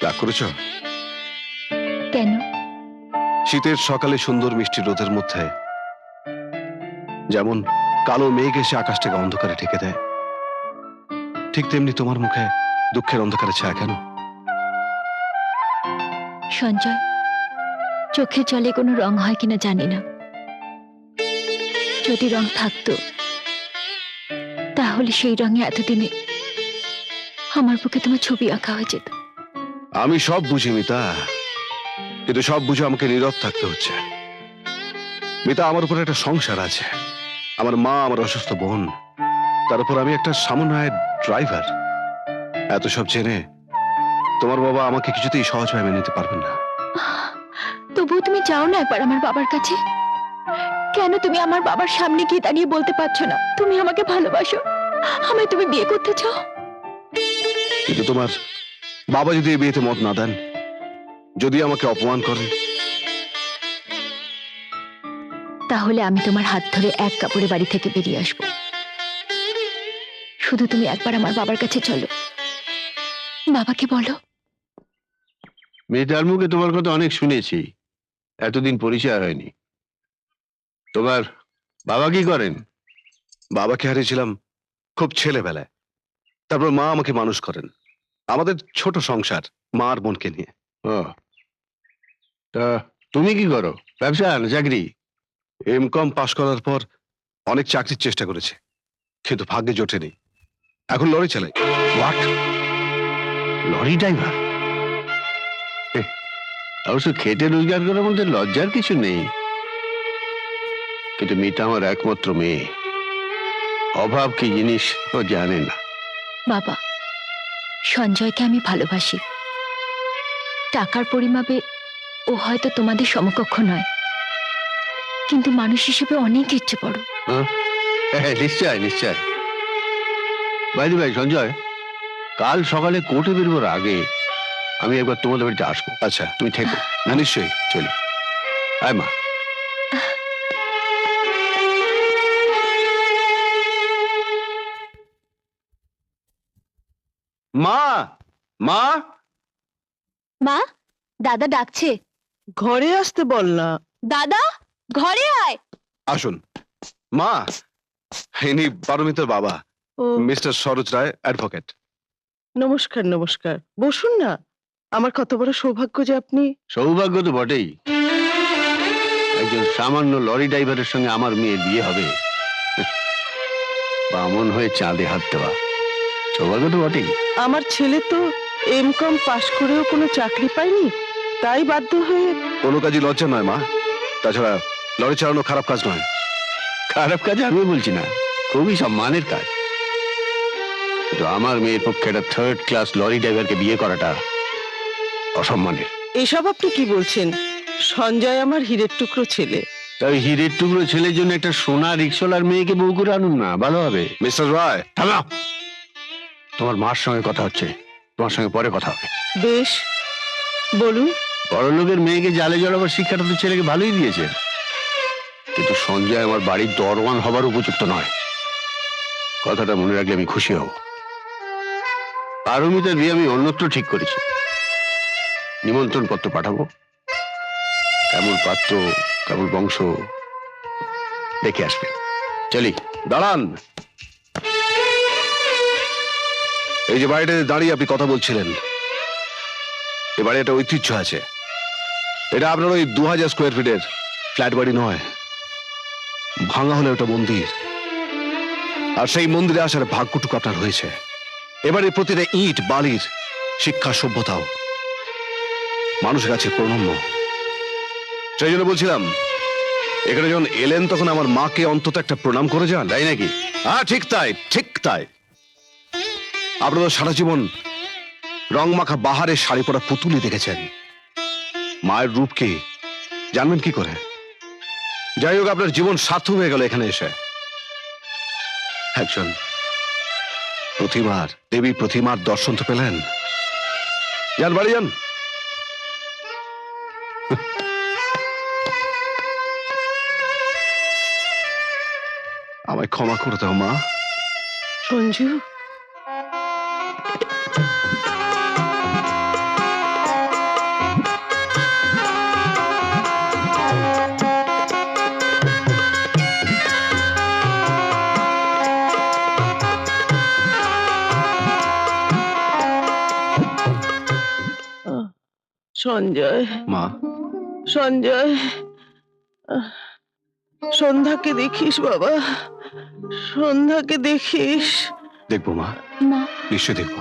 রাগ করেছ? কেন? শীতের সকালে সুন্দর মিষ্টি রোদের মধ্যে যেমন কালো মেঘ এসে আকাশটাকে অন্ধকারে ঢেকে দেয়, ঠিক তেমনি তোমার মুখে দুঃখের অন্ধকারে ছায়া কেন? সঞ্জয়, চোখে জলে কোনো রং হয় কিনা জানি না, যদি রং থাকতো তাহলে সেই রঙে এতদিনে আমার বুকে তোমার ছবি আঁকা হয়ে যেত। আমি সব বুঝি মিতা, কিন্তু সব বুঝে আমাকে নীরব থাকতে হচ্ছে। মিতা, আমার উপর একটা সংসার আছে, আমার মা, আমার অসুস্থ বোন, তার উপর আমি একটা সামান্য ড্রাইভার। এত সব জেনে তোমার বাবা আমাকে কিছুতেই সহজভাবে মেনে নিতে পারবেন না। তবুও তুমি যাও না একবার আমার বাবার কাছে। কেন তুমি আমার বাবার সামনে গিয়ে দাঁড়িয়ে বলতে পারছো না তুমি আমাকে ভালোবাসো, আমায় তুমি বিয়ে করতে চাও? কিন্তু তোমার বাবা যদি এই বিয়েতে মত না দেন, যদি আমাকে অপমান করেন, তাহলে আমি তোমার হাত ধরে এক কাপড়ে বাড়ি থেকে বেরিয়ে আসবো। শুধু তুমি একবার আমার বাবার কাছে চলো, বাবাকে বলো। মেয়েটার মুখে তোমার কথা অনেক শুনেছি, এতদিন পরিচয় হয়নি। তোমার বাবা কি করেন? বাবাকে হারিয়েছিলাম খুব ছেলেবেলায়, তারপর মা আমাকে মানুষ করেন। আমাদের ছোট সংসার মা আর বোনকে নিয়ে। ও, তা তুমি কি করো? ব্যবসা না চাকরি? এমকম পাশ করার পর অনেক চাকরির চেষ্টা করেছে, কিন্তু ভাগ্যে জোটেনি। এখন লরি চালাই। হোয়াট? Lorry driver? অবশ্য খেটে রোজগার করার মধ্যে লজ্জার কিছু নেই, কিন্তু মেয়েটা আমার একমাত্র মেয়ে, অভাব কি জিনিস ও জানে না। বাবা, সঞ্জয়কে আমি ভালোবাসি। টাকার পরিমাপে ও হয়তো তোমাদের সমকক্ষ নয়, কিন্তু মানুষ হিসেবে অনেক ইচ্ছে বড়। হ্যাঁ, নিশ্চয় নিশ্চয়। বাইরে ভাই সঞ্জয়, কাল সকালে কোর্টে বেরোবার আগে আমি একবার তোমাদের বাড়িতে আসবো। আচ্ছা, তুমি থেকো। না নিশ্চয়ই। চলো। আয় মা। মা, মা, মা, দাদা ডাকছে। ঘরে আসতে বল না। দাদা, ঘরে আয়। আসুন। মা, ইনি পারমিতার বাবা, ও, মিস্টার সরোজ রায়, অ্যাডভোকেট। নমস্কার নমস্কার, বসুন না। আমার কত বড় সৌভাগ্য যে আপনি। সৌভাগ্য তো বটেই, একজন সামান্য লরি ড্রাইভারের সঙ্গে আমার মেয়ের বিয়ে হবে। বামন হয়ে চাঁদে হাত দেওয়া, সৌভাগ্য তো বটেই। আমার ছেলে তো এমকম পাশ করেও কোনো চাকরি পায়নি, তাই বাধ্য হয়ে। কোনো কাজই লজ্জা নয় মা, তাছাড়া লরি চালানো খারাপ কাজ নয়। খারাপ কাজ আমি বলছি না, খুবই সম্মানের কাজ, কিন্তু আমার মেয়ের পক্ষে একটা থার্ড ক্লাস লরি ড্রাইভারকে বিয়ে করাটা অসম্মানের। এসব আপনি কি বলছেন? সঞ্জয় আমার হীরের টুকরো ছেলে। তাই হীরের টুকরো ছেলের জন্য একটা সোনা রিক্সাওয়ালার মেয়েকে বউ করে আনুন না, ভালো হবে। মিস্টার রায়, থামাও। তোমার মার সঙ্গে কথা হচ্ছে, তোমার সঙ্গে পরে কথা হবে। বেশ, বলুন। বড়লোকের মেয়েকে জালে জড়াবার শিক্ষাটা তো ছেলেকে ভালোই দিয়েছে, কিন্তু সঞ্জয় আমার বাড়ির দরওয়ান হবার উপযুক্ত নয়। কথাটা মনে রাখলে আমি খুশি হব। পারমিতার বিয়ে আমি অন্যত্র ঠিক করেছি, নিমন্ত্রণ পত্র পাঠাবো। কেমন পাত্র, কেমন বংশ, দেখে আসবে। চলি। দাঁড়ান। এই যে বাড়িটাতে দাঁড়িয়ে আপনি কথা বলছিলেন, এ বাড়ি একটা ঐতিহ্য আছে। এটা আপনার ওই 2000 স্কোয়ার ফিটের ফ্ল্যাট বাড়ি নয়, ভাঙা হলে ওটা মন্দির। আর সেই মন্দিরে আসার ভাগ্যটুকু আপনার হয়েছে। এবারে প্রতিটা ইট বালির শিক্ষা সভ্যতাও মানুষের কাছে প্রণম্য। সেই জন্য বলছিলাম, এখানে যখন এলেন তখন আমার মাকে অন্তত একটা প্রণাম করে যান, তাই নাকি? হ্যাঁ, ঠিক তাই, ঠিক তাই। আপনারা সারা জীবন রং মাখা বাহারে শাড়ি পরা পুতুলি দেখেছেন, মায়ের রূপ কি জানবেন কি করে? যাই হোক, আপনার জীবন সার্থক হয়ে গেল এখানে এসে। একজন প্রতিমার, দেবী প্রতিমার দর্শন তো পেলেন। যান, বাড়ি যান। আমায় ক্ষমা করে দাও মা। সঞ্জু, সঞ্জয়, মা, সঞ্জয়, আহ, সন্ধ্যাকে দেখিস বাবা, সন্ধ্যাকে দেখিস। দেখবো মা, মা, নিশ্চয় দেখবো।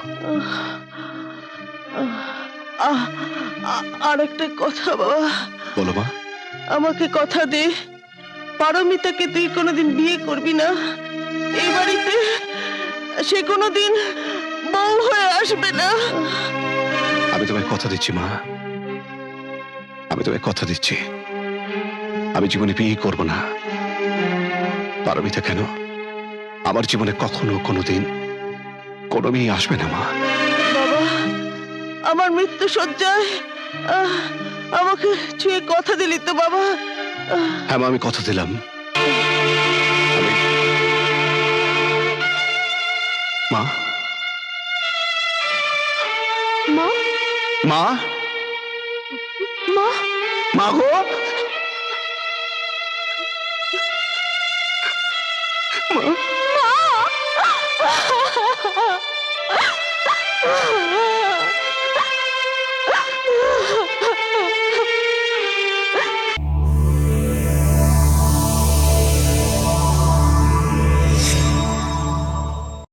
আর একটা কথা বাবা, বলো মা। আমাকে কথা দে, পারমিতাকে তুই কোনোদিন বিয়ে করবি না। এই বাড়িতে সে কোনোদিন বউ হয়ে আসবে না। আমি তোমায় কথা দিচ্ছি মা, আমি তোমায় কথা দিচ্ছি, আমি জীবনে বিয়ে করবো না। পারমিতা কেন, আমার জীবনে কখনো কোনোদিন কোনো মেয়ে আসবে না মা। বাবা, আমার মৃত্যু শয্যায় আমাকে ছুঁয়ে কথা দিলি তো বাবা? হ্যাঁ মা, আমি কথা দিলাম। মা, মা, মা, মা, মা গো,